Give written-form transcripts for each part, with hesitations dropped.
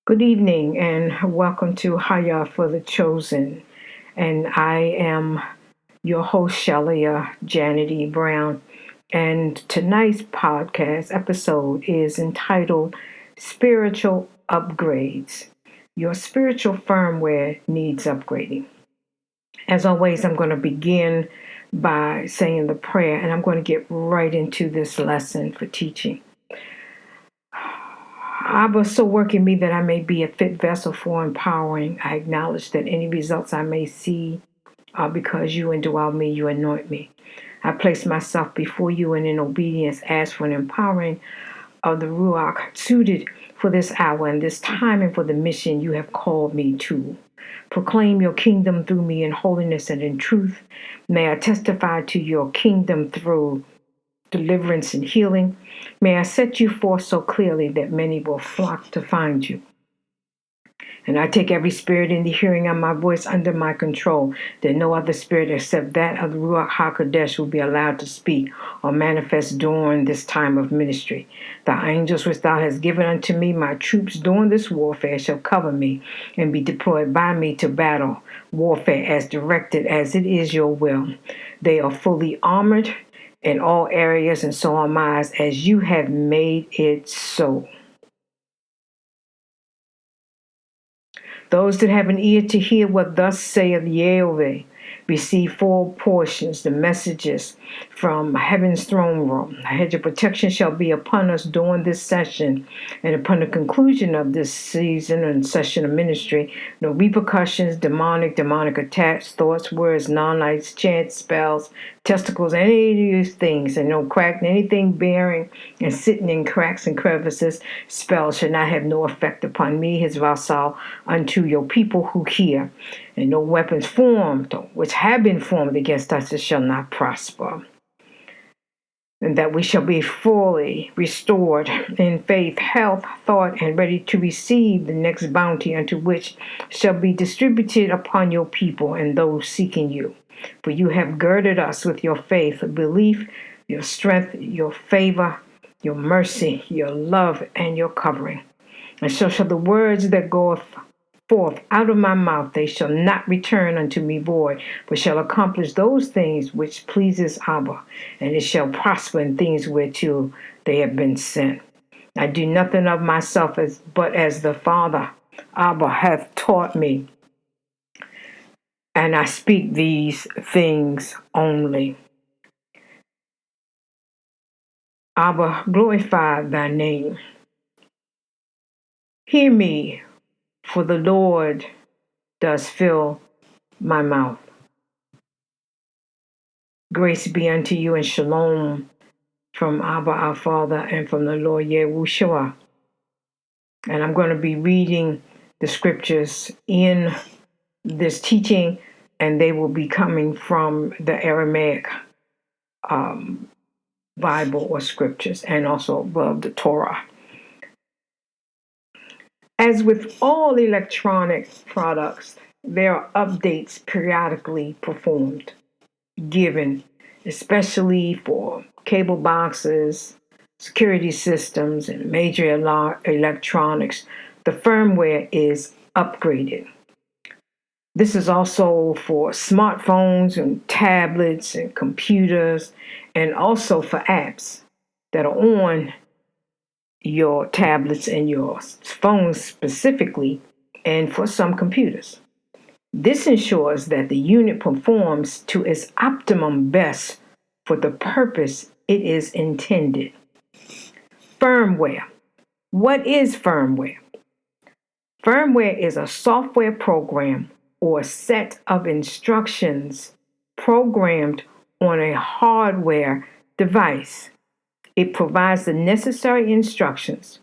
Good evening and welcome to Chayah for the Chosen. And I am your host, Chayah Janet E. Brown. And tonight's podcast episode is entitled Spiritual Upgrades. Your spiritual firmware needs upgrading. As always, I'm going to begin by saying the prayer, and I'm going to get right into this lesson for teaching. Abba, so work in me that I may be a fit vessel for empowering. I acknowledge that any results I may see are because you indwell me, you anoint me. I place myself before you and in obedience ask for an empowering of the Ruach suited for this hour and this time and for the mission you have called me to. Proclaim your kingdom through me in holiness and in truth. May I testify to your kingdom through deliverance and healing. May I set you forth so clearly that many will flock to find you. And I take every spirit in the hearing of my voice under my control, that no other spirit except that of the Ruach HaKodesh will be allowed to speak or manifest during this time of ministry. The angels which thou hast given unto me, my troops during this warfare, shall cover me and be deployed by me to battle warfare as directed as it is your will. They are fully armored in all areas, and so am I, as you have made it so. Those that have an ear to hear what thus saith Yahweh receive four portions, the messages from heaven's throne room. A hedge of protection shall be upon us during this session, and upon the conclusion of this season and session of ministry, no repercussions, demonic attacks, thoughts, words, non-lights, chants, spells, testicles, any of these things, and no crack, anything bearing and sitting in cracks and crevices, spells shall not have no effect upon me, his vassal, unto your people who hear. And no weapons formed, which have been formed against us, it shall not prosper. And that we shall be fully restored in faith, health, thought, and ready to receive the next bounty unto which shall be distributed upon your people and those seeking you. For you have girded us with your faith, belief, your strength, your favor, your mercy, your love, and your covering. And so shall the words that goeth forth out of my mouth, they shall not return unto me void, but shall accomplish those things which pleases Abba, and it shall prosper in things whereto they have been sent. I do nothing of myself but as the Father Abba hath taught me, and I speak these things only. Abba, glorify thy name. Hear me, for the Lord does fill my mouth. Grace be unto you and shalom from Abba our Father and from the Lord Yahushua. And I'm going to be reading the scriptures in this teaching, and they will be coming from the Aramaic Bible or scriptures, and also the Torah. As with all electronic products, there are updates periodically performed, given, especially for cable boxes, security systems, and major electronics. The firmware is upgraded. This is also for smartphones and tablets and computers, and also for apps that are on your tablets and your phones specifically, and for some computers. This ensures that the unit performs to its optimum best for the purpose it is intended. Firmware. What is firmware? Firmware is a software program or set of instructions programmed on a hardware device. It provides the necessary instructions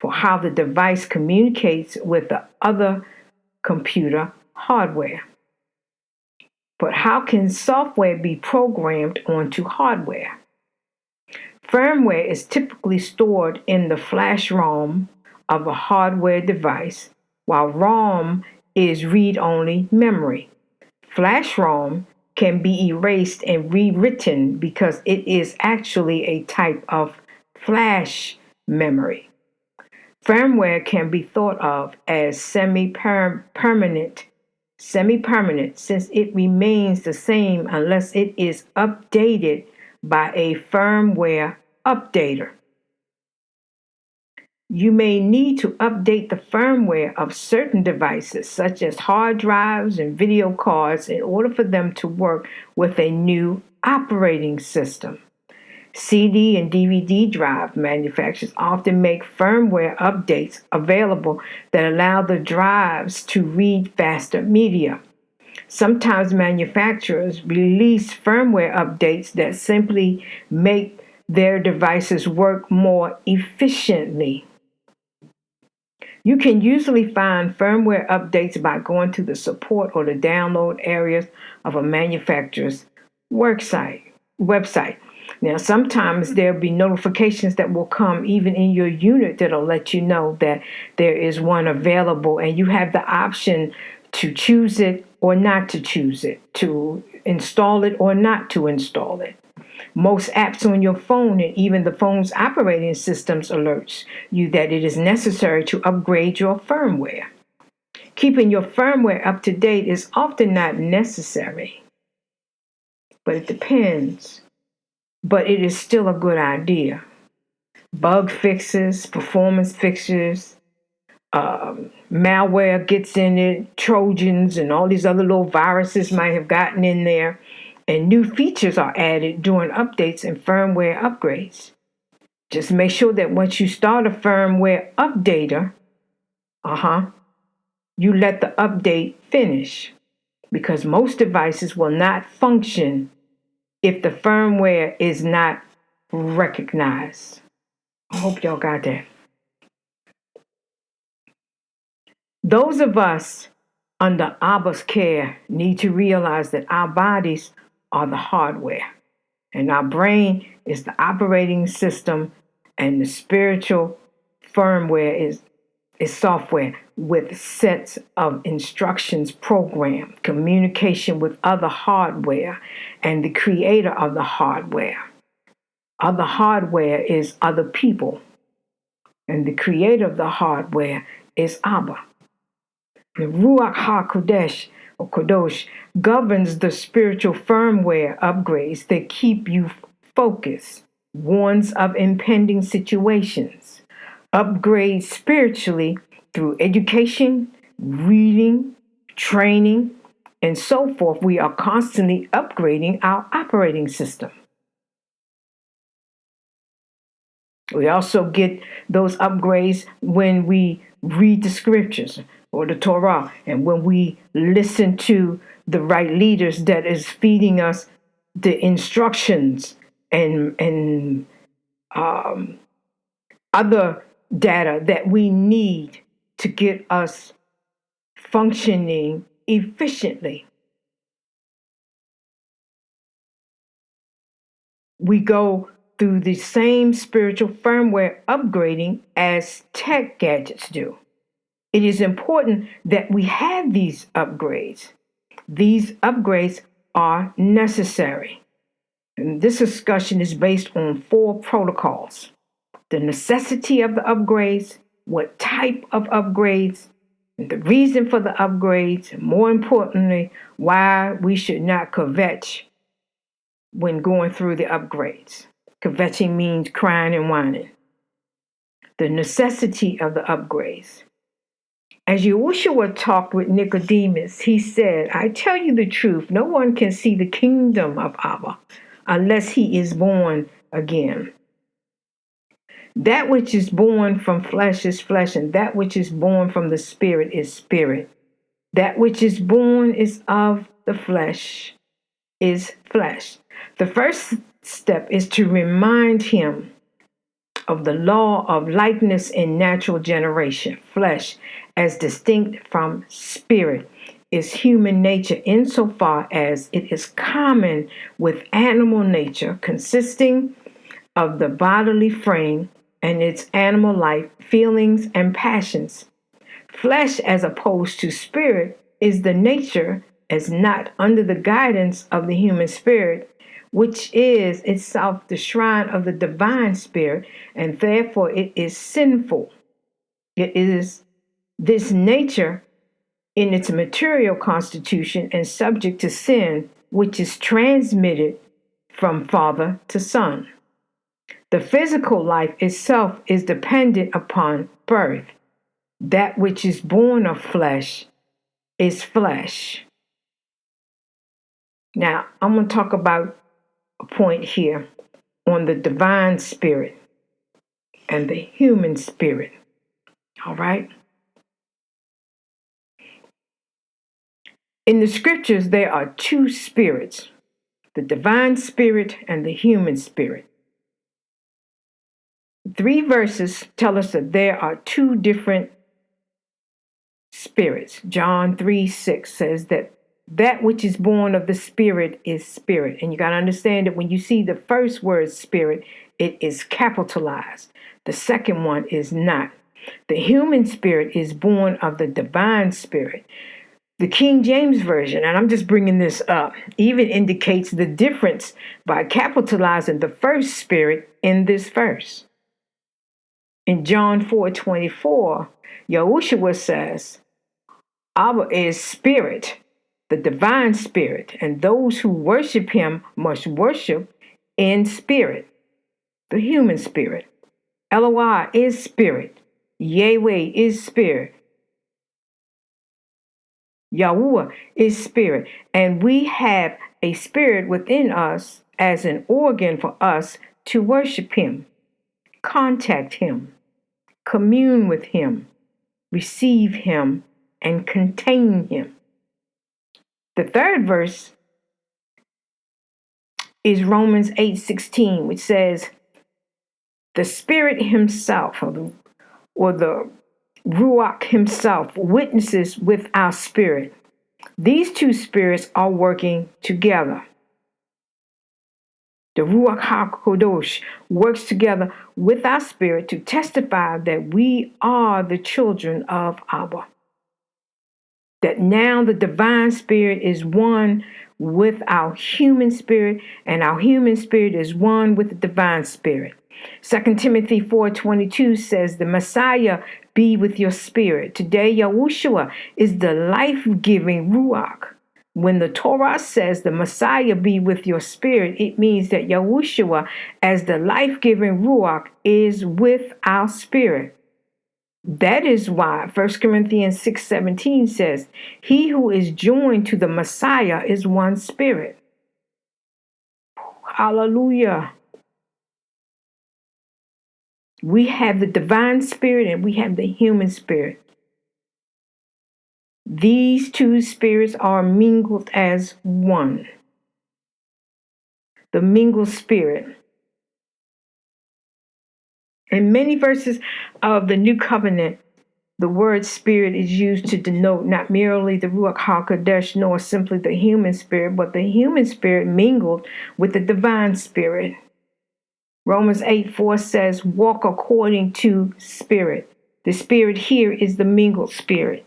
for how the device communicates with the other computer hardware. But how can software be programmed onto hardware? Firmware is typically stored in the flash ROM of a hardware device, while ROM is read-only memory. Flash ROM can be erased and rewritten because it is actually a type of flash memory. Firmware can be thought of as semi-permanent since it remains the same unless it is updated by a firmware updater. You may need to update the firmware of certain devices, such as hard drives and video cards, in order for them to work with a new operating system. CD and DVD drive manufacturers often make firmware updates available that allow the drives to read faster media. Sometimes manufacturers release firmware updates that simply make their devices work more efficiently. You can usually find firmware updates by going to the support or the download areas of a manufacturer's website. Now, sometimes there'll be notifications that will come even in your unit that'll let you know that there is one available, and you have the option to choose it or not to choose it, to install it or not to install it. Most apps on your phone and even the phone's operating systems alerts you that it is necessary to upgrade your firmware. Keeping your firmware up to date is often not necessary, but it depends. But it is still a good idea. Bug fixes, performance fixes, malware gets in it, Trojans, and all these other little viruses might have gotten in there. And new features are added during updates and firmware upgrades. Just make sure that once you start a firmware updater, you let the update finish, because most devices will not function if the firmware is not recognized. I hope y'all got that. Those of us under Abba's care need to realize that our bodies are the hardware, and our brain is the operating system, and the spiritual firmware is software with sets of instructions programmed, communication with other hardware, and the creator of the hardware. Other hardware is other people, and the creator of the hardware is Abba. The Ruach HaKodesh, or Kodosh, governs the spiritual firmware upgrades that keep you focused, warns of impending situations, upgrades spiritually through education, reading, training, and so forth. We are constantly upgrading our operating system. We also get those upgrades when we read the scriptures or the Torah, and when we listen to the right leaders that is feeding us the instructions and other data that we need to get us functioning efficiently. We go through the same spiritual firmware upgrading as tech gadgets do. It is important that we have these upgrades. These upgrades are necessary. And this discussion is based on 4 protocols: the necessity of the upgrades, what type of upgrades, the reason for the upgrades, and more importantly, why we should not kvetch when going through the upgrades. Kvetching means crying and whining. The necessity of the upgrades. As Yahushua talked with Nicodemus, he said, I tell you the truth, no one can see the kingdom of Abba unless he is born again. That which is born from flesh is flesh, and that which is born from the spirit is spirit. That which is born is of the flesh is flesh. The first step is to remind him of the law of likeness in natural generation. Flesh, as distinct from spirit, is human nature insofar as it is common with animal nature, consisting of the bodily frame and its animal life, feelings, and passions. Flesh, as opposed to spirit, is the nature as not under the guidance of the human spirit, which is itself the shrine of the divine spirit, and therefore it is sinful. It is this nature in its material constitution and subject to sin, which is transmitted from father to son. The physical life itself is dependent upon birth. That which is born of flesh is flesh. Now, I'm going to talk about a point here on the divine spirit and the human spirit. All right? In the scriptures, there are two spirits, the divine spirit and the human spirit. 3 verses tell us that there are two different spirits. John 3:6 says that which is born of the spirit is spirit. And you got to understand that when you see the first word spirit, it is capitalized. The second one is not. The human spirit is born of the divine spirit. The King James Version, and I'm just bringing this up, even indicates the difference by capitalizing the first spirit in this verse. In John 4:24, Yahushua says, Abba is spirit, the divine spirit, and those who worship him must worship in spirit, the human spirit. Eloah is spirit. Yahweh is spirit. Yahuwah is spirit. And we have a spirit within us as an organ for us to worship him, contact him, commune with him, receive him, and contain him. The third verse is Romans 8:16, which says, the Spirit himself, or the Ruach himself, witnesses with our spirit. These two spirits are working together. The Ruach HaKodesh works together with our spirit to testify that we are the children of Abba. That now the divine spirit is one with our human spirit, and our human spirit is one with the divine spirit. 2 Timothy 4:22 says, the Messiah be with your spirit. Today, Yahushua is the life-giving Ruach. When the Torah says the Messiah be with your spirit, it means that Yahushua, as the life-giving Ruach, is with our spirit. That is why 1 Corinthians 6:17 says, he who is joined to the Messiah is one spirit. Hallelujah. We have the divine spirit and we have the human spirit. These two spirits are mingled as one. The mingled spirit. In many verses of the New Covenant, the word spirit is used to denote not merely the Ruach HaKodesh, nor simply the human spirit, but the human spirit mingled with the divine spirit. Romans 8:4 says, walk according to spirit. The spirit here is the mingled spirit,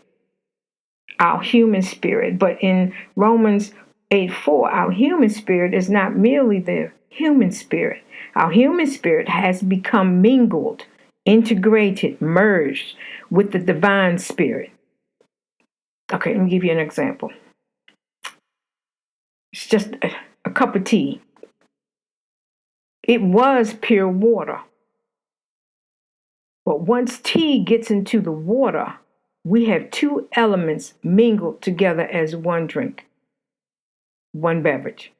our human spirit. But in Romans 8:4, our human spirit is not merely the human spirit. Our human spirit has become mingled, integrated, merged with the divine spirit. Okay, let me give you an example. It's just a cup of tea. It was pure water. But once tea gets into the water, we have two elements mingled together as one drink, one beverage.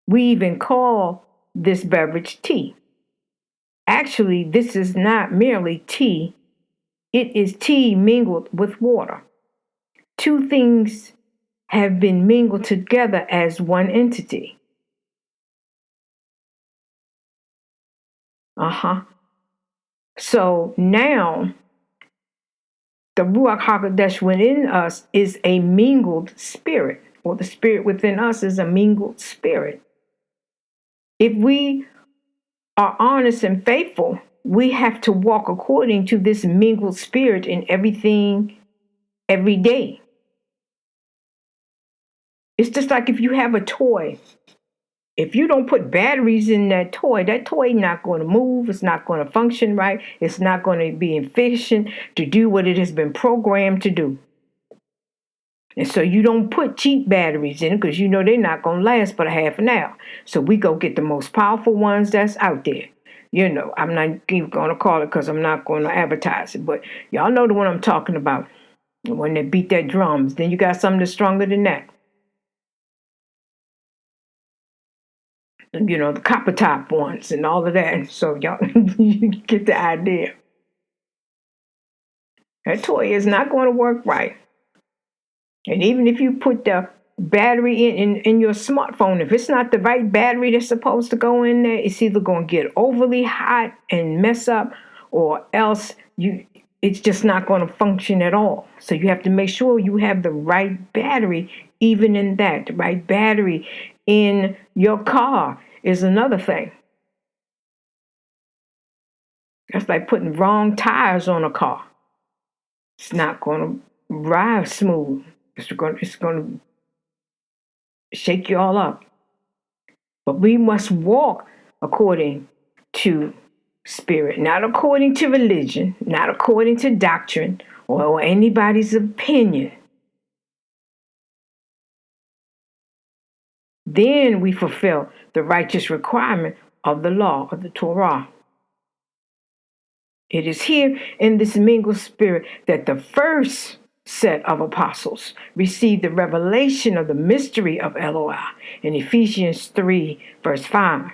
We even call this beverage tea. Actually, this is not merely tea. It is tea mingled with water. Two things have been mingled together as one entity. So now, the Ruach HaKodesh within us is a mingled spirit, or the spirit within us is a mingled spirit. If we are honest and faithful, we have to walk according to this mingled spirit in everything, every day. It's just like if you have a toy If you don't put batteries in that toy not going to move. It's not going to function right. It's not going to be efficient to do what it has been programmed to do. And so you don't put cheap batteries in it because you know they're not going to last but a half an hour. So we go get the most powerful ones that's out there. You know, I'm not even going to call it because I'm not going to advertise it. But y'all know the one I'm talking about. When they beat their drums. Then you got something that's stronger than that. You know, the copper top ones and all of that. So y'all you get the idea. That toy is not going to work right. And even if you put the battery in your smartphone, if it's not the right battery that's supposed to go in there, it's either going to get overly hot and mess up, or else it's just not going to function at all. So you have to make sure you have the right battery, even in that. The right battery in your car is another thing. That's like putting wrong tires on a car. It's not going to ride smooth. It's going to shake you all up. But we must walk according to spirit, not according to religion, not according to doctrine or anybody's opinion. Then we fulfill the righteous requirement of the law of the Torah. It is here in this mingled spirit that the first set of apostles received the revelation of the mystery of Eloah in Ephesians 3, verse 5.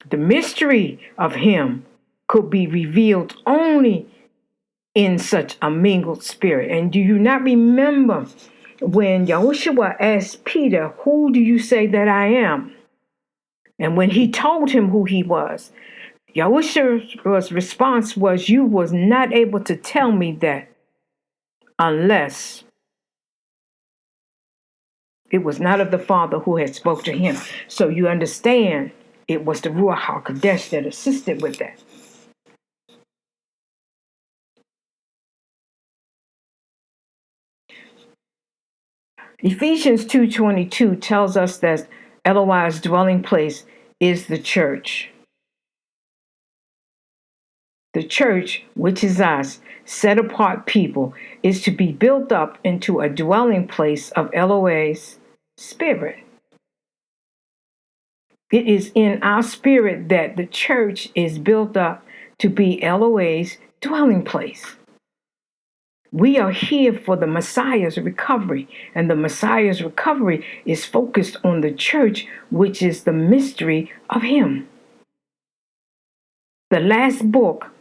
The mystery of him could be revealed only in such a mingled spirit. And do you not remember when Yahushua asked Peter, "Who do you say that I am?" And when he told him who he was, Yahushua's response was, "You was not able to tell me that unless it was not of the Father who had spoke to him." So you understand, it was the Ruach HaKodesh that assisted with that. Ephesians 2:22 tells us that Elohah's dwelling place is the church. The church, which is us, set apart people, is to be built up into a dwelling place of Elohah's spirit. It is in our spirit that the church is built up to be Elohah's dwelling place. We are here for the Messiah's recovery, and the Messiah's recovery is focused on the church, which is the mystery of him. The last book,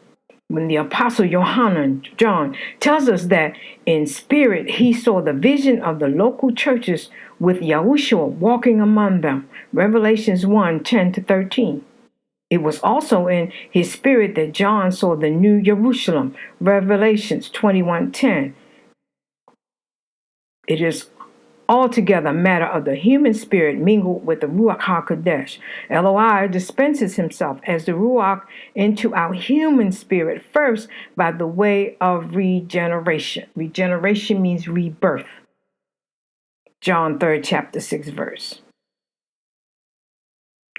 when the Apostle John tells us that in spirit he saw the vision of the local churches with Yahushua walking among them, Revelations 1:10-13. It was also in his spirit that John saw the New Jerusalem, Revelations 21:10. It is altogether a matter of the human spirit mingled with the Ruach HaKodesh. Eloah dispenses himself as the Ruach into our human spirit first by the way of regeneration. Regeneration means rebirth. John 3rd chapter 6 verse.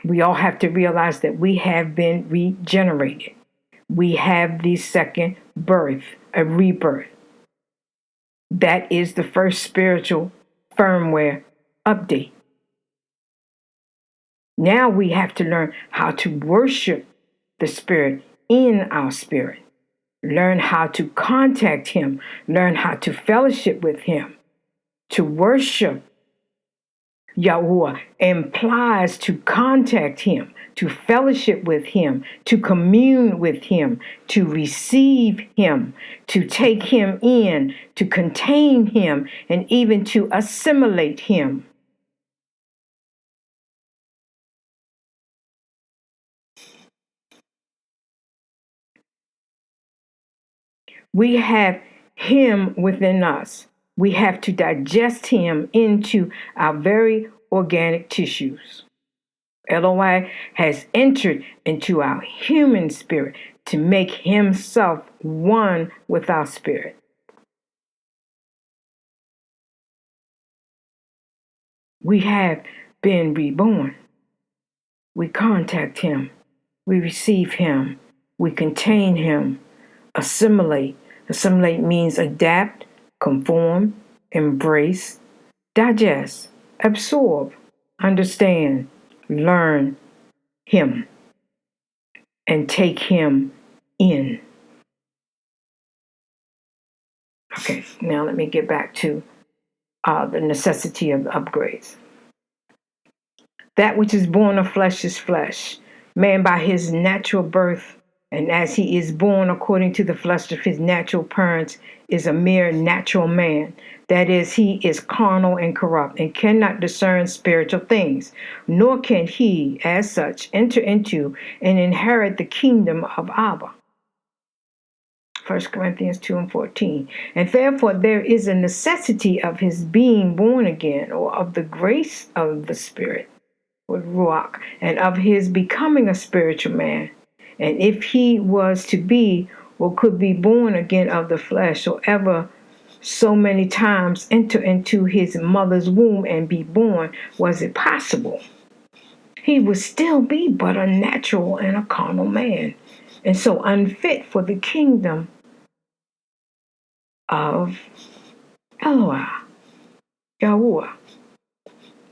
We all have to realize that we have been regenerated. We have the second birth, a rebirth. That is the first spiritual firmware update. Now we have to learn how to worship the Spirit in our spirit. Learn how to contact him. Learn how to fellowship with him. To worship Yahuwah implies to contact him, to fellowship with him, to commune with him, to receive him, to take him in, to contain him, and even to assimilate him. We have him within us. We have to digest him into our very organic tissues. Eloah has entered into our human spirit to make himself one with our spirit. We have been reborn. We contact him. We receive him. We contain him. Assimilate. Assimilate means adapt, conform, embrace, digest, absorb, understand, learn him, and take him in. Okay, now let me get back to the necessity of the upgrades. That which is born of flesh is flesh. Man by his natural birth, and as he is born according to the flesh of his natural parents, is a mere natural man. That is, he is carnal and corrupt, and cannot discern spiritual things, nor can he, as such, enter into and inherit the kingdom of Abba. 1 Corinthians 2 and 14. And therefore there is a necessity of his being born again, or of the grace of the Spirit, with Ruach, and of his becoming a spiritual man. And if he was to be or could be born again of the flesh, or ever so many times enter into his mother's womb and be born, was it possible? He would still be but a natural and a carnal man, and so unfit for the kingdom of Eloah, Yahuwah.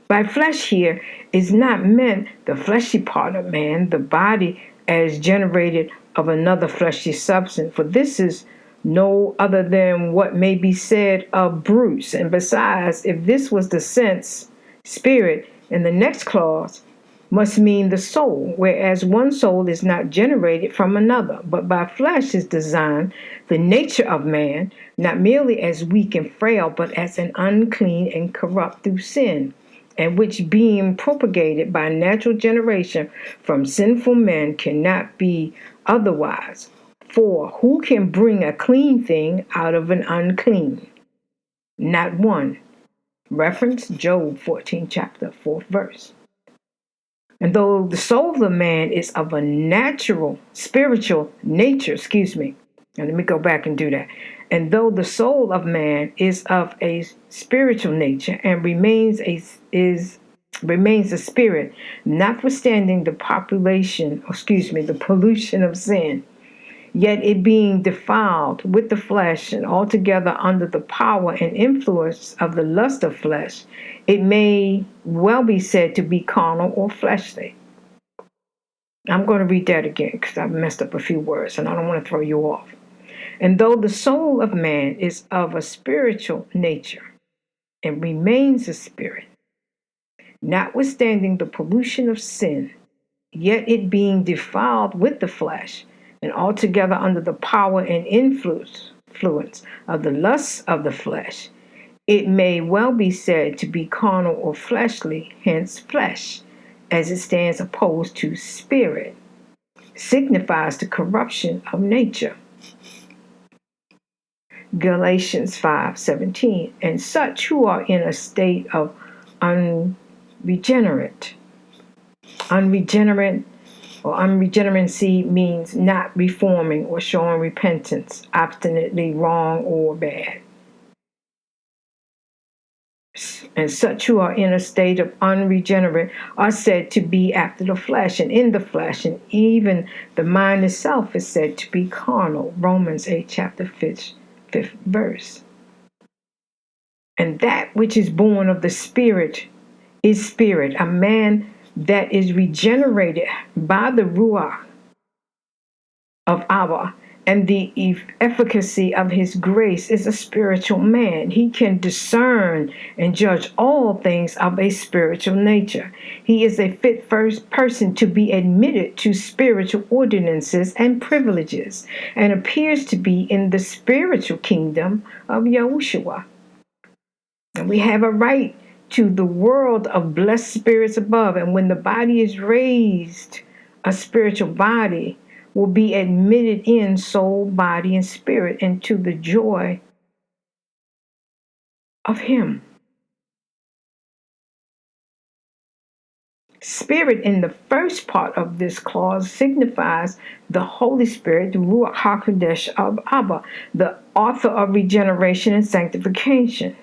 By flesh here is not meant the fleshy part of man, the body as generated of another fleshy substance, for this is no other than what may be said of brutes. And besides, if this was the sense, spirit, in the next clause must mean the soul, whereas one soul is not generated from another, but by flesh is designed the nature of man, not merely as weak and frail, but as an unclean and corrupt through sin, and which being propagated by natural generation from sinful men cannot be otherwise. For who can bring a clean thing out of an unclean? Not one. Reference Job 14, chapter 4th verse. And though the soul of man is of a natural, spiritual nature, and let me go back and do that. And though the soul of man is of a spiritual nature and remains a spirit, notwithstanding the the pollution of sin, yet it being defiled with the flesh and altogether under the power and influence of the lust of flesh, it may well be said to be carnal or fleshly. I'm going to read that again because I've messed up a few words and I don't want to throw you off. And though the soul of man is of a spiritual nature and remains a spirit, notwithstanding the pollution of sin, yet it being defiled with the flesh and altogether under the power and influence of the lusts of the flesh, it may well be said to be carnal or fleshly, hence flesh, as it stands opposed to spirit, signifies the corruption of nature. Galatians 5:17, and such who are in a state of unregeneracy means not reforming or showing repentance, obstinately wrong or bad. And such who are in a state of unregenerate are said to be after the flesh and in the flesh, and even the mind itself is said to be carnal. Romans 8, chapter 5th verse. And that which is born of the Spirit is spirit. A man that is regenerated by the Ruach of Abba and the efficacy of his grace is a spiritual man. He can discern and judge all things of a spiritual nature. He is a fit first person to be admitted to spiritual ordinances and privileges, and appears to be in the spiritual kingdom of Yahushua. And we have a right to the world of blessed spirits above. And when the body is raised, a spiritual body will be admitted in soul, body, and spirit into the joy of Him. Spirit in the first part of this clause signifies the Holy Spirit, the Ruach HaKodesh of Abba, the author of regeneration and sanctification.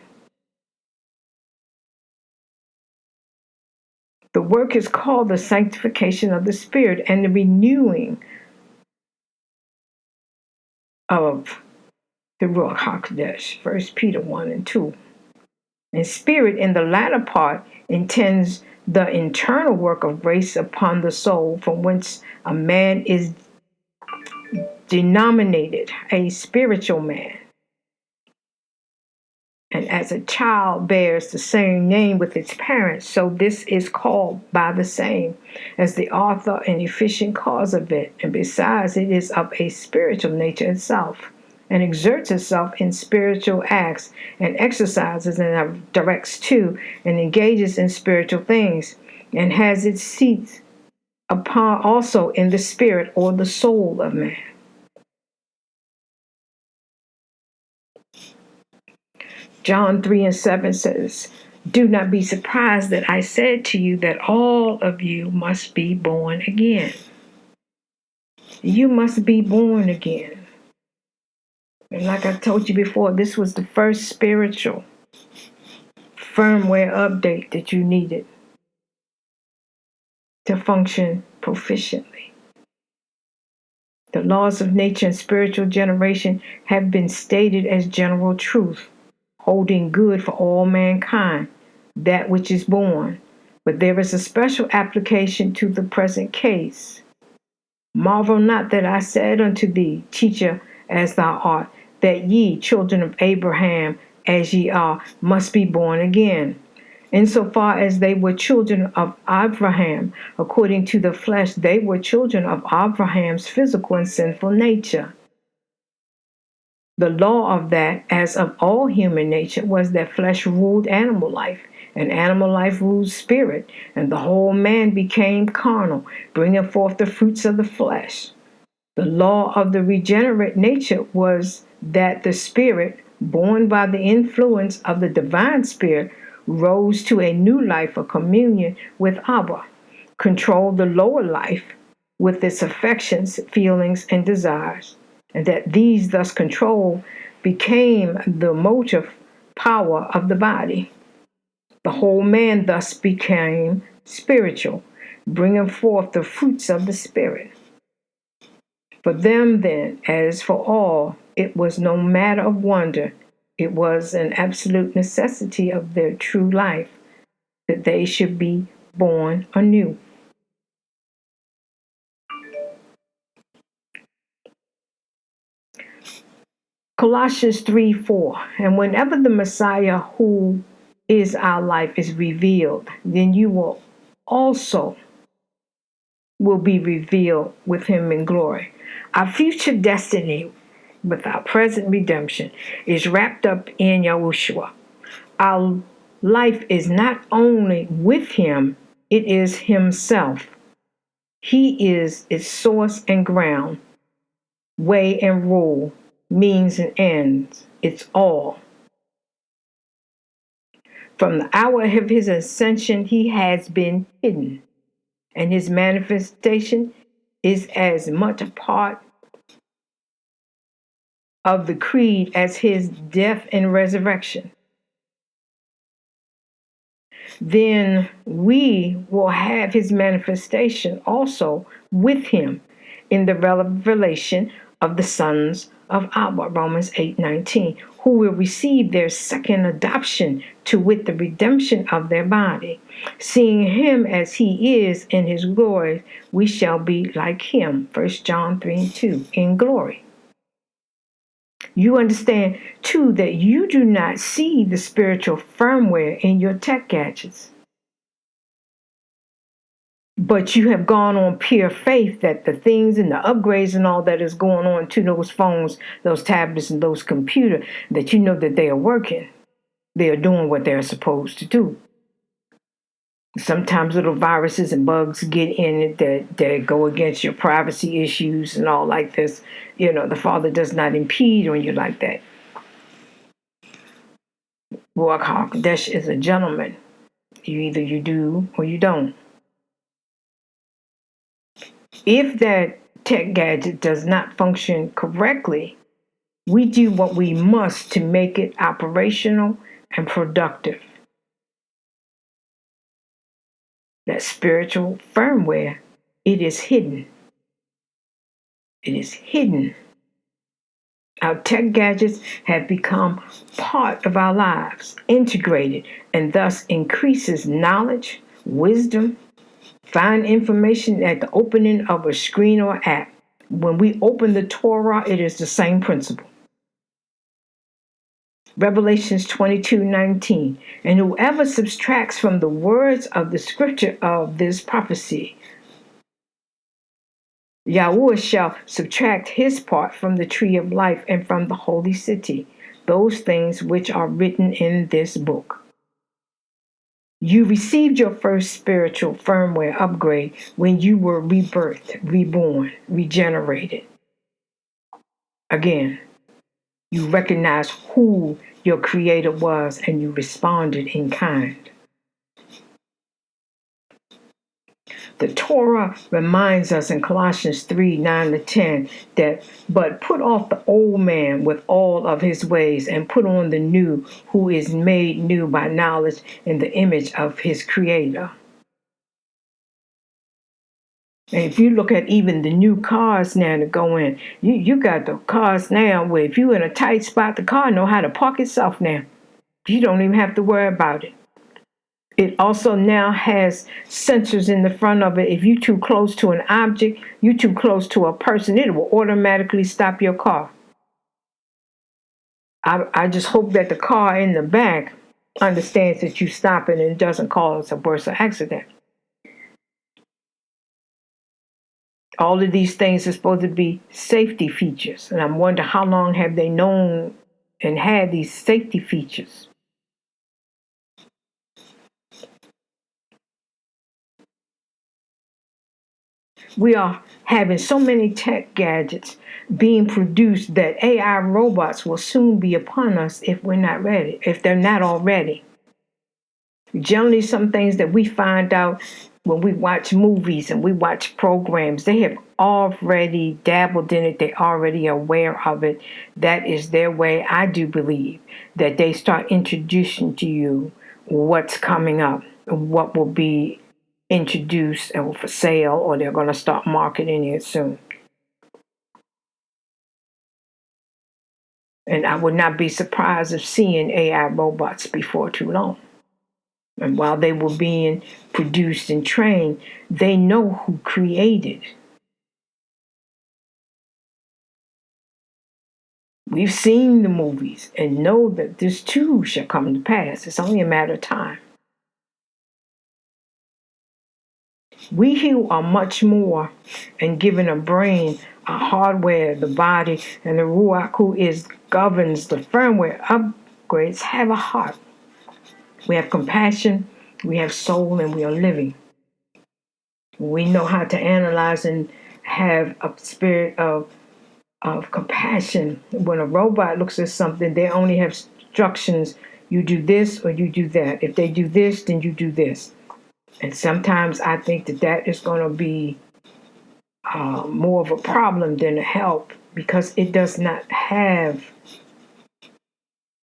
The work is called the sanctification of the spirit and the renewing of the Ruach HaKodesh, 1 Peter 1 and 2. And spirit in the latter part intends the internal work of grace upon the soul, from whence a man is denominated a spiritual man, and as a child bears the same name with its parents, so this is called by the same as the author and efficient cause of it. And besides, it is of a spiritual nature itself, and exerts itself in spiritual acts, and exercises and directs to, and engages in spiritual things, and has its seat upon also in the spirit or the soul of man. John 3 and 7 says, "Do not be surprised that I said to you that all of you must be born again." You must be born again. And like I told you before, this was the first spiritual firmware update that you needed to function proficiently. The laws of nature and spiritual generation have been stated as general truth, holding good for all mankind, that which is born. But there is a special application to the present case. Marvel not that I said unto thee, teacher as thou art, that ye, children of Abraham, as ye are, must be born again. Insofar as they were children of Abraham, according to the flesh, they were children of Abraham's physical and sinful nature. The law of that, as of all human nature, was that flesh ruled animal life, and animal life ruled spirit, and the whole man became carnal, bringing forth the fruits of the flesh. The law of the regenerate nature was that the spirit, born by the influence of the divine spirit, rose to a new life of communion with Abba, controlled the lower life with its affections, feelings, and desires, and that these, thus controlled, became the motive power of the body. The whole man thus became spiritual, bringing forth the fruits of the Spirit. For them, then, as for all, it was no matter of wonder. It was an absolute necessity of their true life that they should be born anew. Colossians 3:4. And whenever the Messiah, who is our life, is revealed, then you will be revealed with him in glory. Our future destiny with our present redemption is wrapped up in Yahushua. Our life is not only with him, it is himself. He is its source and ground, way and rule, means and ends. It's all. From the hour of his ascension, he has been hidden, and his manifestation is as much a part of the creed as his death and resurrection. Then we will have his manifestation also with him in the revelation of the sons of Abba, Romans 8:19, who will receive their second adoption, to wit, the redemption of their body. Seeing him as he is in his glory, we shall be like him, 1 John 3:2, in glory. You understand, too, that you do not see the spiritual firmware in your tech gadgets. But you have gone on pure faith that the things and the upgrades and all that is going on to those phones, those tablets, and those computers, that you know that they are working. They are doing what they're supposed to do. Sometimes little viruses and bugs get in it that go against your privacy issues and all like this. You know, the Father does not impede on you like that. Ruach HaKodesh is a gentleman. Either you do or you don't. If that tech gadget does not function correctly, we do what we must to make it operational and productive. that spiritual firmware, it is hidden. It is hidden. Our tech gadgets have become part of our lives, integrated, and thus increases knowledge, wisdom. Find information at the opening of a screen or app. When we open the Torah, it is the same principle. Revelations 22:19. And whoever subtracts from the words of the scripture of this prophecy, Yahweh shall subtract his part from the tree of life and from the holy city, those things which are written in this book. You received your first spiritual firmware upgrade when you were rebirthed, reborn, regenerated. Again, you recognized who your creator was and you responded in kind. The Torah reminds us in Colossians 3:9-10 that, but put off the old man with all of his ways and put on the new, who is made new by knowledge in the image of his creator. And if you look at even the new cars now that go in, you got the cars now where if you're in a tight spot, the car know how to park itself now. You don't even have to worry about it. It also now has sensors in the front of it. If you're too close to an object, you're too close to a person, it will automatically stop your car. I just hope that the car in the back understands that you're stopping and doesn't cause a worse accident. All of these things are supposed to be safety features. And I'm wondering how long have they known and had these safety features? We are having so many tech gadgets being produced that AI robots will soon be upon us if we're not ready, if they're not already. Generally, some things that we find out when we watch movies and we watch programs, they have already dabbled in it. They're already aware of it. That is their way, I do believe, that they start introducing to you what's coming up, what will be introduced or for sale, or they're going to start marketing it soon. And I would not be surprised of seeing AI robots before too long. And while they were being produced and trained, they know who created. We've seen the movies and know that this too shall come to pass. It's only a matter of time. We who are much more and given a brain, a hardware, the body, and the Ruach who governs the firmware upgrades have a heart. We have compassion, we have soul, and we are living. We know how to analyze and have a spirit of compassion. When a robot looks at something, they only have instructions. You do this or you do that. If they do this, then you do this. And sometimes I think that is going to be more of a problem than a help because it does not have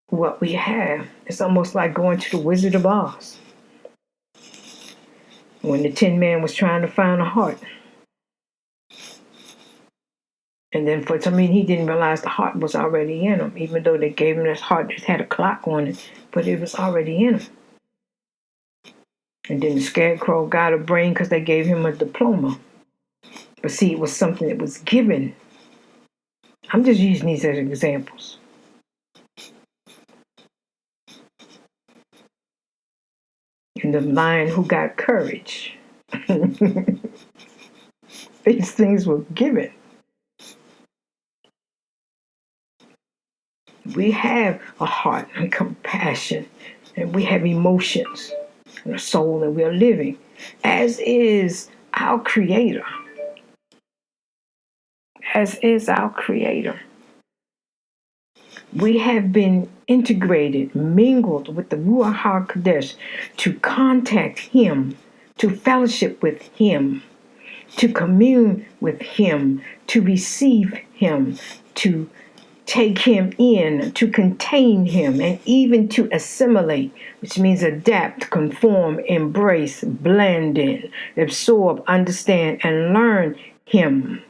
what we have. It's almost like going to the Wizard of Oz when the Tin Man was trying to find a heart. And then for some reason, he didn't realize the heart was already in him, even though they gave him this heart that had a clock on it, but it was already in him. And then the Scarecrow got a brain because they gave him a diploma. But see, it was something that was given. I'm just using these as examples. And the Lion who got courage. These things were given. We have a heart and compassion, and we have emotions and a soul, and we are living, as is our Creator. As is our Creator. We have been integrated, mingled with the Ruach HaKodesh to contact Him, to fellowship with Him, to commune with Him, to receive Him, to take him in, to contain him, and even to assimilate, which means adapt, conform, embrace, blend in, absorb, understand, and learn him.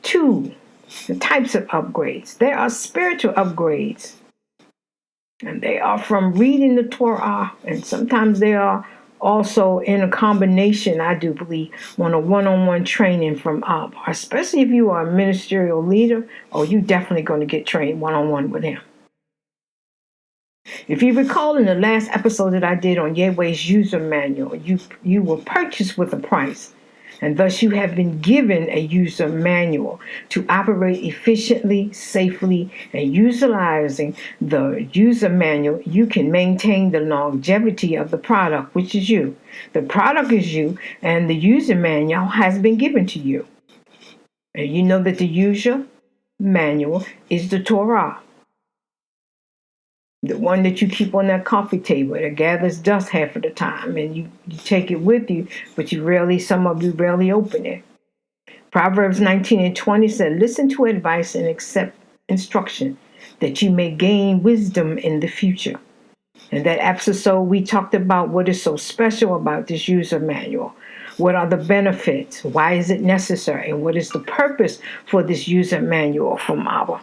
2, the types of upgrades. There are spiritual upgrades, and they are from reading the Torah, and sometimes they are also in a combination, I do believe, on a one-on-one training from Abba, especially if you are a ministerial leader, or you definitely going to get trained one-on-one with him. If you recall in the last episode that I did on Yahweh's user manual, you were purchased with a price, and thus you have been given a user manual to operate efficiently, safely, and utilizing the user manual, you can maintain the longevity of the product, which is you. The product is you, and the user manual has been given to you. And you know that the user manual is the Torah. The one that you keep on that coffee table that gathers dust half of the time, and you take it with you, but some of you rarely open it. Proverbs 19:20 said, listen to advice and accept instruction, that you may gain wisdom in the future. In that episode, we talked about what is so special about this user manual. What are the benefits? Why is it necessary? And what is the purpose for this user manual from Abba?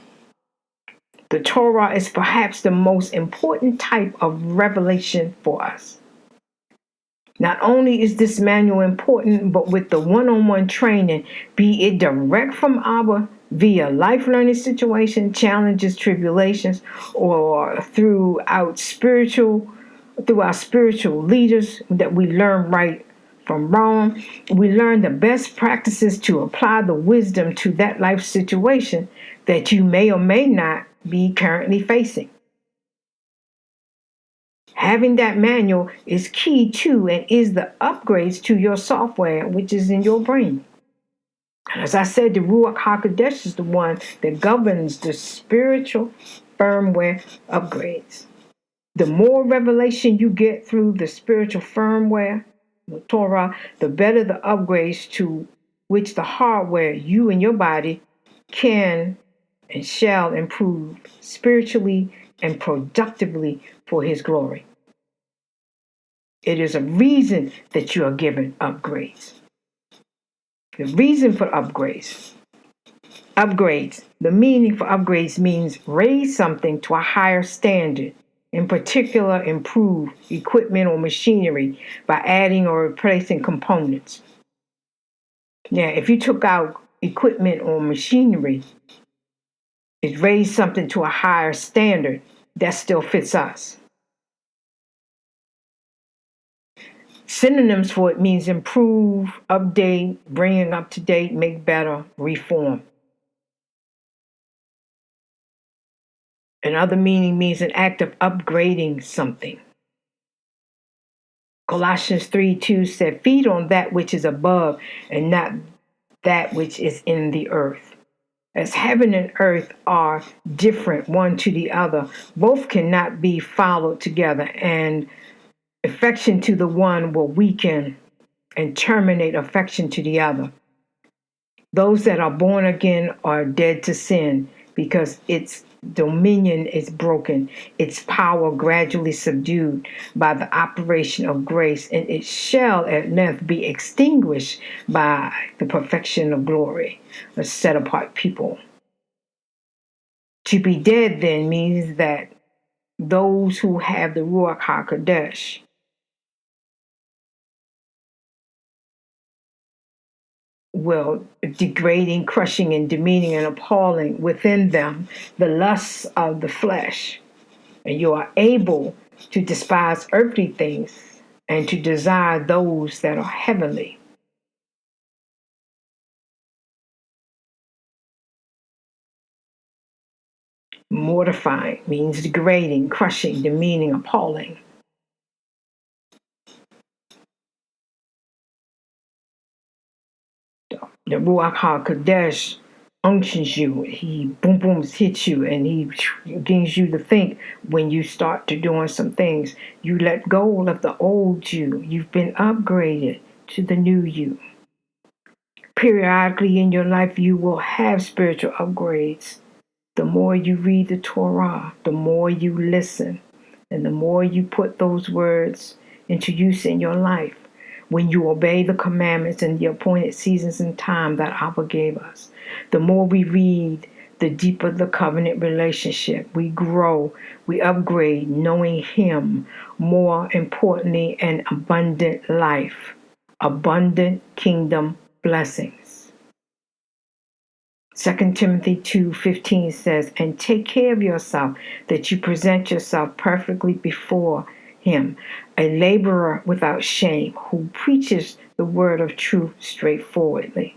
The Torah is perhaps the most important type of revelation for us. Not only is this manual important, but with the one-on-one training, be it direct from Abba via life learning situation, challenges, tribulations, or through our spiritual leaders that we learn right from wrong, we learn the best practices to apply the wisdom to that life situation that you may or may not be currently facing. Having that manual is key to and is the upgrades to your software, which is in your brain. As I said, the Ruach HaKodesh is the one that governs the spiritual firmware upgrades. The more revelation you get through the spiritual firmware, the Torah, the better the upgrades to which the hardware, you and your body, can and shall improve spiritually and productively for his glory. It is a reason that you are given upgrades. The reason for upgrades. Upgrades. The meaning for upgrades means raise something to a higher standard. In particular, improve equipment or machinery by adding or replacing components. Now, if you took out equipment or machinery, it raised something to a higher standard, that still fits us. Synonyms for it means improve, update, bringing up to date, make better, reform. Another meaning means an act of upgrading something. Colossians 3:2 said, feed on that which is above and not that which is in the earth. As heaven and earth are different one to the other, both cannot be followed together, and affection to the one will weaken and terminate affection to the other. Those that are born again are dead to sin because its dominion is broken, its power gradually subdued by the operation of grace, and it shall at length be extinguished by the perfection of glory, a set apart people. To be dead then means that those who have the Ruach HaKodesh will degrading, crushing, and demeaning and appalling within them the lusts of the flesh. And you are able to despise earthly things and to desire those that are heavenly. Mortifying means degrading, crushing, demeaning, appalling. The Ruach HaKodesh unctions you. He boom booms hits you, and he begins you to think. When you start to doing some things, you let go of the old you. You've been upgraded to the new you. Periodically in your life, you will have spiritual upgrades. The more you read the Torah, the more you listen, and the more you put those words into use in your life. When you obey the commandments and the appointed seasons and time that Abba gave us, the more we read, the deeper the covenant relationship. We grow, we upgrade, knowing Him, more importantly, an abundant life, abundant kingdom blessings. 2 Timothy 2:15 says, "And take care of yourself, that you present yourself perfectly before Him, a laborer without shame, who preaches the word of truth straightforwardly.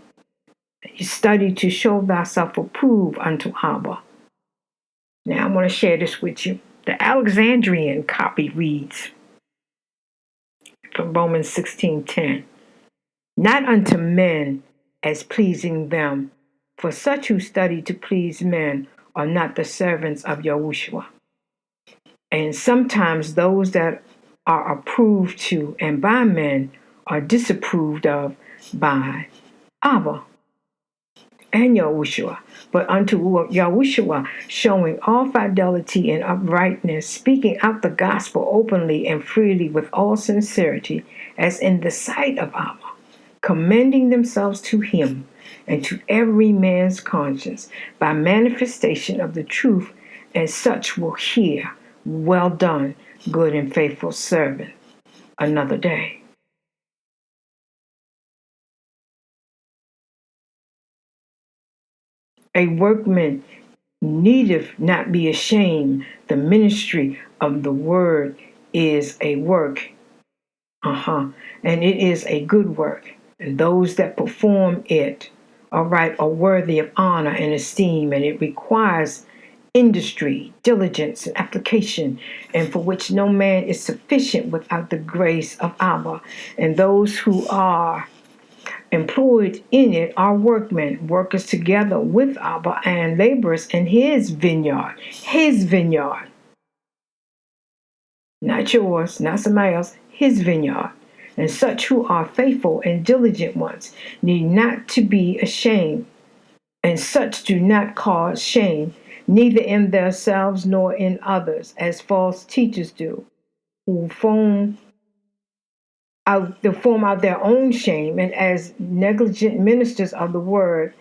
You study to show thyself approved unto Abba." Now I want to share this with you. The Alexandrian copy reads from Romans 16:10, "Not unto men as pleasing them, for such who study to please men are not the servants of Yahushua." And sometimes those that are approved to and by men are disapproved of by Abba and Yahushua. But unto Yahushua, showing all fidelity and uprightness, speaking out the gospel openly and freely with all sincerity, as in the sight of Abba, commending themselves to Him and to every man's conscience by manifestation of the truth, and such will hear, "Well done, good and faithful servant," another day. A workman needeth not be ashamed. The ministry of the word is a work, and it is a good work. And those that perform it aright are worthy of honor and esteem, and it requires industry, diligence, and application, and for which no man is sufficient without the grace of Abba. And those who are employed in it are workmen, workers together with Abba, and laborers in His vineyard, not yours, not somebody else, His vineyard. And such who are faithful and diligent ones need not to be ashamed, and such do not cause shame, neither in themselves nor in others, as false teachers do, who form out their own shame, and as negligent ministers of the word,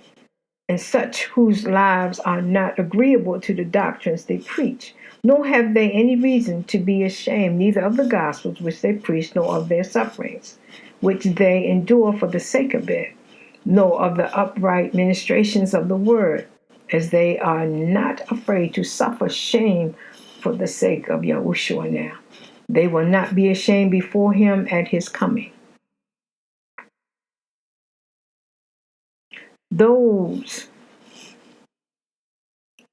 and such whose lives are not agreeable to the doctrines they preach. Nor have they any reason to be ashamed, neither of the gospels which they preach, nor of their sufferings, which they endure for the sake of it, nor of the upright ministrations of the word, as they are not afraid to suffer shame for the sake of Yahushua now. They will not be ashamed before Him at His coming. Those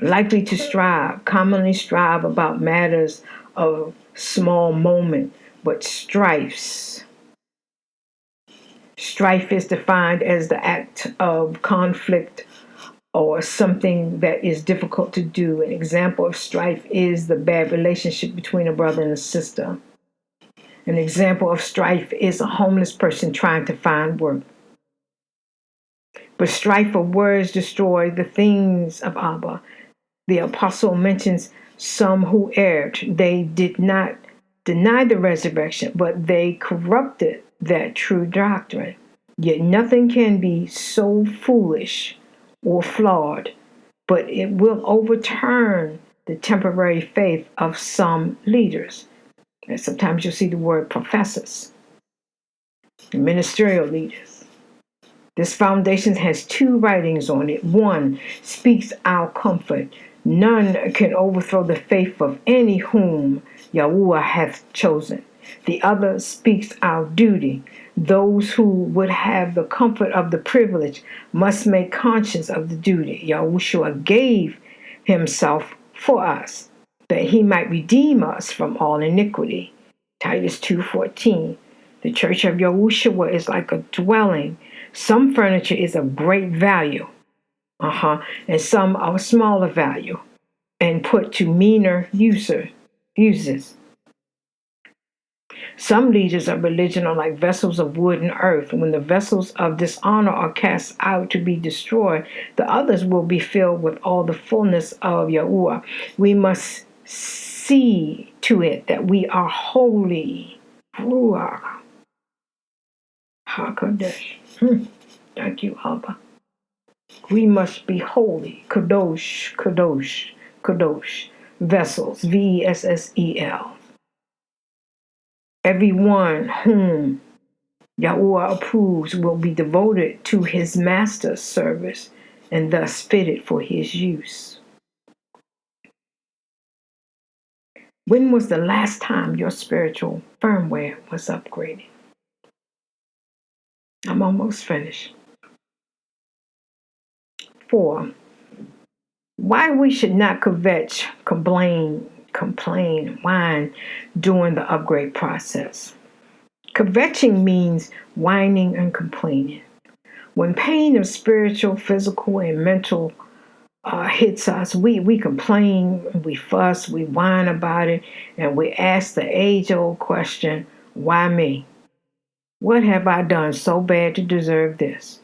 likely to commonly strive about matters of small moment, but strifes. Strife is defined as the act of conflict or something that is difficult to do. An example of strife is the bad relationship between a brother and a sister. An example of strife is a homeless person trying to find work. But strife of words destroy the things of Abba. The apostle mentions some who erred. They did not deny the resurrection, but they corrupted that true doctrine. Yet nothing can be so foolish or flawed, but it will overturn the temporary faith of some leaders. And sometimes you'll see the word professors, ministerial leaders. This foundation has two writings on it. One speaks our comfort. None can overthrow the faith of any whom Yahuwah hath chosen. The other speaks our duty. Those who would have the comfort of the privilege must make conscience of the duty. Yahushua gave Himself for us, that He might redeem us from all iniquity. Titus 2:14. The church of Yahushua is like a dwelling. Some furniture is of great value, and some of smaller value, and put to meaner uses. Some leaders of religion are like vessels of wood and earth. When the vessels of dishonor are cast out to be destroyed, the others will be filled with all the fullness of Yahuwah. We must see to it that we are holy. Ruach HaKodesh. Thank you, Abba. We must be holy. Kadosh, Kadosh, Kadosh. Vessels. Vessel. Everyone whom Yahuwah approves will be devoted to his master's service and thus fitted for his use. When was the last time your spiritual firmware was upgraded? I'm almost finished. 4. Why we should not kvetch, complain, whine during the upgrade process. Kvetching means whining and complaining. When pain of spiritual, physical, and mental hits us, we complain, we fuss, we whine about it, and we ask the age-old question, why me? What have I done so bad to deserve this?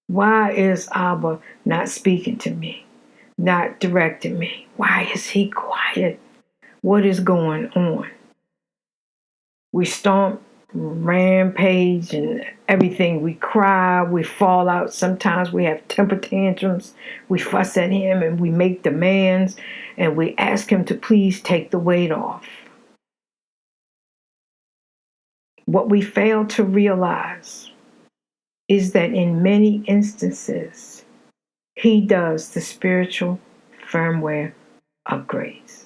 Why is Abba not speaking to me, not directing me? Why is he quiet? What is going on? We stomp, rampage, and everything. We cry, we fall out. Sometimes we have temper tantrums. We fuss at him and we make demands and we ask him to please take the weight off. What we fail to realize is that in many instances, he does the spiritual firmware upgrades.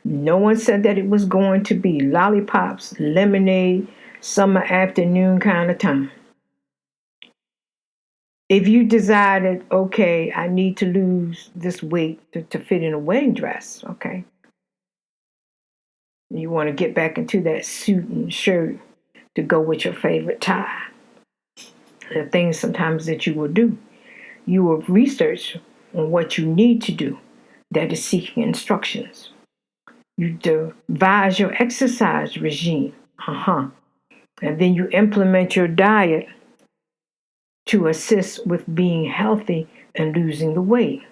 No one said that it was going to be lollipops, lemonade, summer afternoon kind of time. If you decided, okay, I need to lose this weight to fit in a wedding dress, okay, you want to get back into that suit and shirt to go with your favorite tie. There are things sometimes that you will do. You will research on what you need to do, that is seeking instructions. You devise your exercise regime, and then you implement your diet to assist with being healthy and losing the weight.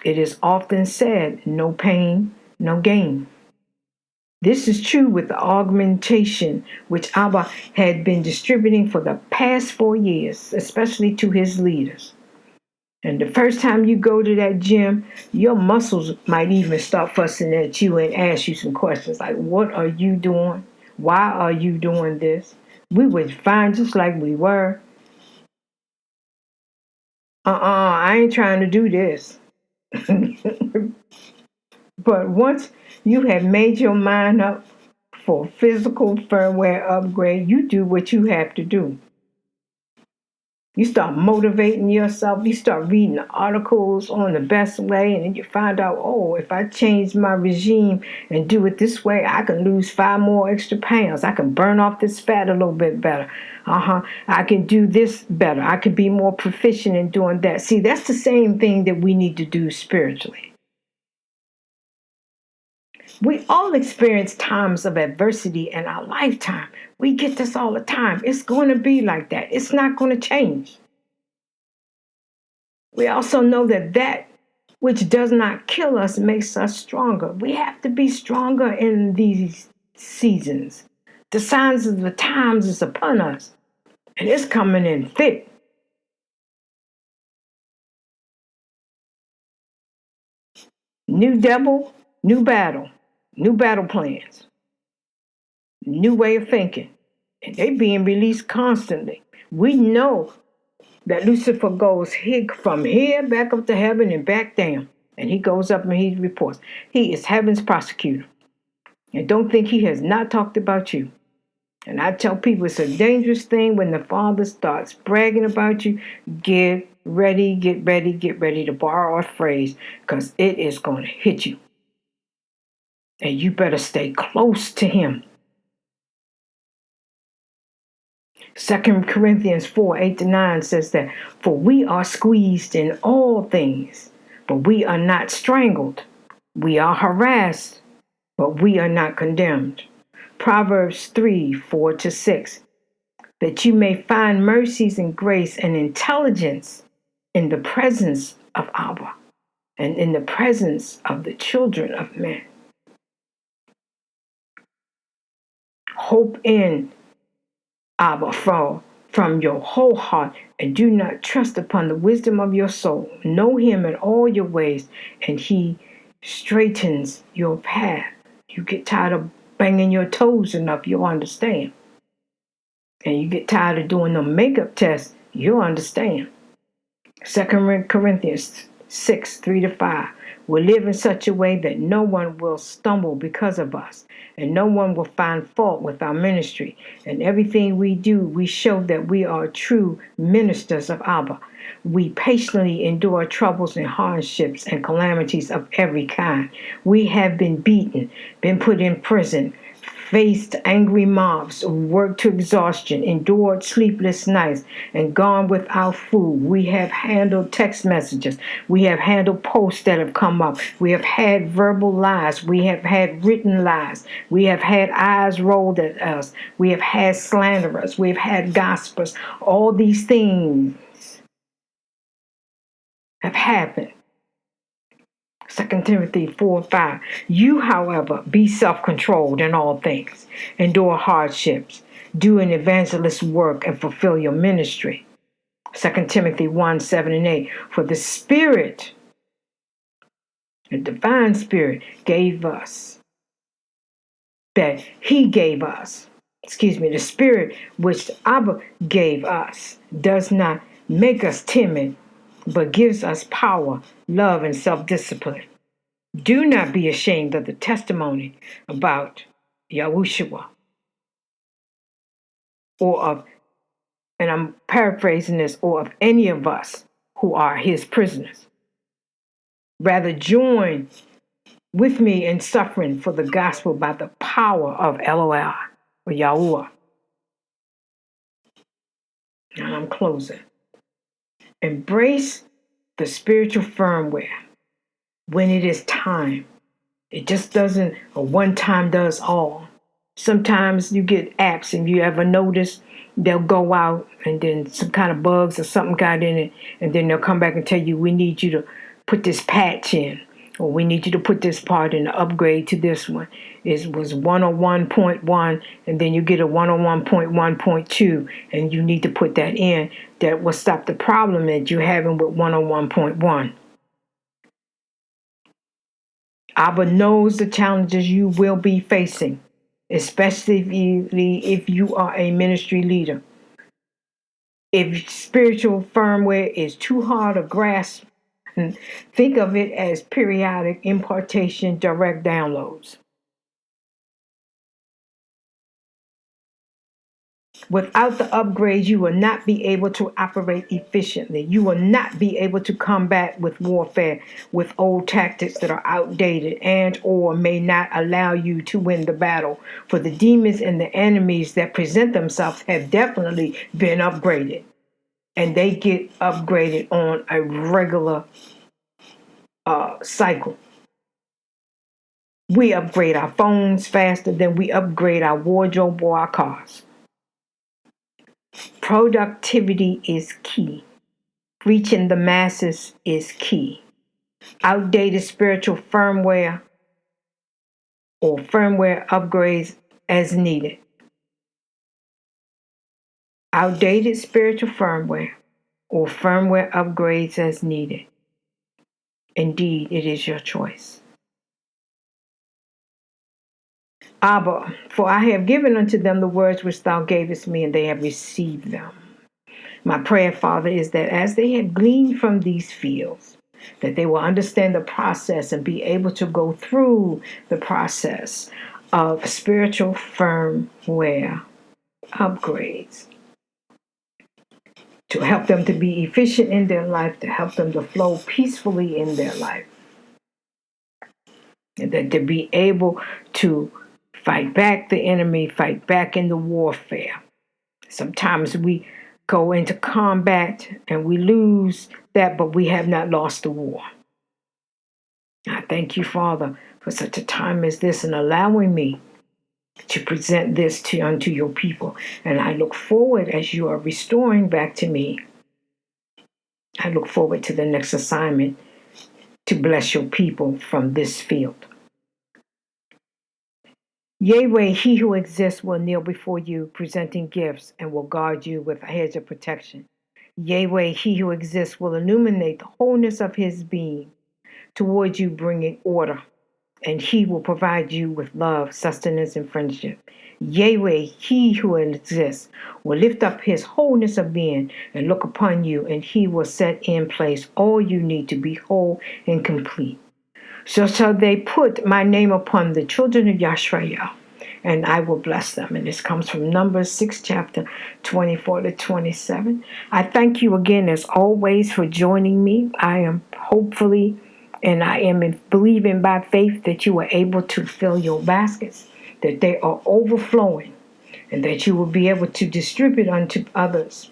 It is often said, no pain, no gain. This is true with the augmentation which Abba had been distributing for the past 4 years, especially to his leaders. And the first time you go to that gym, your muscles might even start fussing at you and ask you some questions like, what are you doing? Why are you doing this? We were fine just like we were. I ain't trying to do this. But once you have made your mind up for physical firmware upgrade, you do what you have to do. You start motivating yourself. You start reading the articles on the best way, and then you find out, oh, if I change my regime and do it this way, I can lose 5 more extra pounds. I can burn off this fat a little bit better. I can do this better. I can be more proficient in doing that. See, that's the same thing that we need to do spiritually. We all experience times of adversity in our lifetime. We get this all the time. It's going to be like that. It's not going to change. We also know that that which does not kill us makes us stronger. We have to be stronger in these seasons. The signs of the times is upon us, and it's coming in thick. New devil, new battle plans, new way of thinking, and they being released constantly. We know that Lucifer goes from here back up to heaven and back down. And he goes up and he reports. He is heaven's prosecutor. And don't think he has not talked about you. And I tell people it's a dangerous thing when the Father starts bragging about you. Get ready to borrow a phrase, because it is going to hit you. And you better stay close to him. 2 Corinthians 4:8-9 says that, for we are squeezed in all things, but we are not strangled. We are harassed, but we are not condemned. Proverbs 3:4-6. That you may find mercies and grace and intelligence in the presence of Abba and in the presence of the children of men. Hope in Abba from your whole heart, and do not trust upon the wisdom of your soul. Know him in all your ways, and he straightens your path. You get tired of banging your toes enough, you'll understand. And you get tired of doing the makeup tests, you'll understand. 2 Corinthians 6:3-5. We live in such a way that no one will stumble because of us, and no one will find fault with our ministry. And everything we do, we show that we are true ministers of Abba. We patiently endure troubles and hardships and calamities of every kind. We have been beaten, been put in prison, faced angry mobs, worked to exhaustion, endured sleepless nights, and gone without food. We have handled text messages. We have handled posts that have come up. We have had verbal lies. We have had written lies. We have had eyes rolled at us. We have had slanderers. We have had gossipers. All these things have happened. 2 Timothy 4:5. You, however, be self-controlled in all things, endure hardships, do an evangelist's work, and fulfill your ministry. 2 Timothy 1:7-8. For the Spirit, the divine Spirit, gave us, that He gave us, the Spirit which Abba gave us, does not make us timid, but gives us power, love, and self-discipline. Do not be ashamed of the testimony about Yahushua, or of, and I'm paraphrasing this, or of any of us who are his prisoners. Rather, join with me in suffering for the gospel by the power of Eloah, or Yahuwah. And I'm closing. Embrace the spiritual firmware when it is time. It just doesn't, a one time does all. Sometimes you get apps, and you ever notice they'll go out and then some kind of bugs or something got in it, and then they'll come back and tell you, we need you to put this patch in, or we need you to put this part in, to upgrade to this one. It was 101.1, and then you get a 101.1.2, and you need to put that in. That will stop the problem that you're having with 101.1. Abba knows the challenges you will be facing, especially if you are a ministry leader. If spiritual firmware is too hard to grasp, think of it as periodic impartation direct downloads. Without the upgrades, you will not be able to operate efficiently. You will not be able to combat with warfare with old tactics that are outdated and or may not allow you to win the battle. For the demons and the enemies that present themselves have definitely been upgraded. And they get upgraded on a regular cycle. We upgrade our phones faster than we upgrade our wardrobe or our cars. Productivity is key. Reaching the masses is key. Outdated spiritual firmware or firmware upgrades as needed. Outdated spiritual firmware or firmware upgrades as needed. Indeed, it is your choice. Abba, for I have given unto them the words which thou gavest me, and they have received them. My prayer, Father, is that as they have gleaned from these fields, that they will understand the process and be able to go through the process of spiritual firmware upgrades to help them to be efficient in their life, to help them to flow peacefully in their life, and that to be able to fight back the enemy, fight back in the warfare. Sometimes we go into combat and we lose that, but we have not lost the war. I thank you, Father, for such a time as this and allowing me to present this to unto your people. And I look forward as you are restoring back to me. I look forward to the next assignment to bless your people from this field. Yahweh, he who exists, will kneel before you, presenting gifts, and will guard you with a hedge of protection. Yahweh, he who exists, will illuminate the wholeness of his being towards you, bringing order, and he will provide you with love, sustenance, and friendship. Yahweh, he who exists, will lift up his wholeness of being and look upon you, and he will set in place all you need to be whole and complete. So shall they put my name upon the children of Yashrael, and I will bless them. And this comes from Numbers 6, chapter 24 to 27. I thank you again, as always, for joining me. I am hopefully, and I am believing by faith that you are able to fill your baskets, that they are overflowing, and that you will be able to distribute unto others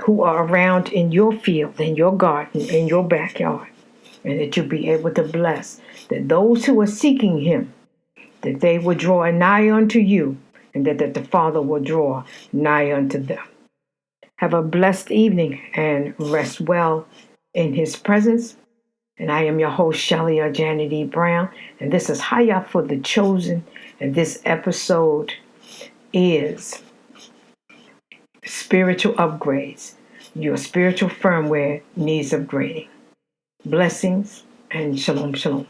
who are around in your field, in your garden, in your backyard, and that you'll be able to bless, that those who are seeking him, that they will draw nigh unto you, and that the Father will draw nigh unto them. Have a blessed evening and rest well in his presence. And I am your host, Shelley Janet E. Brown, and this is Chayah for the Chosen, and this episode is Spiritual Upgrades. Your spiritual firmware needs upgrading. Blessings and shalom, shalom.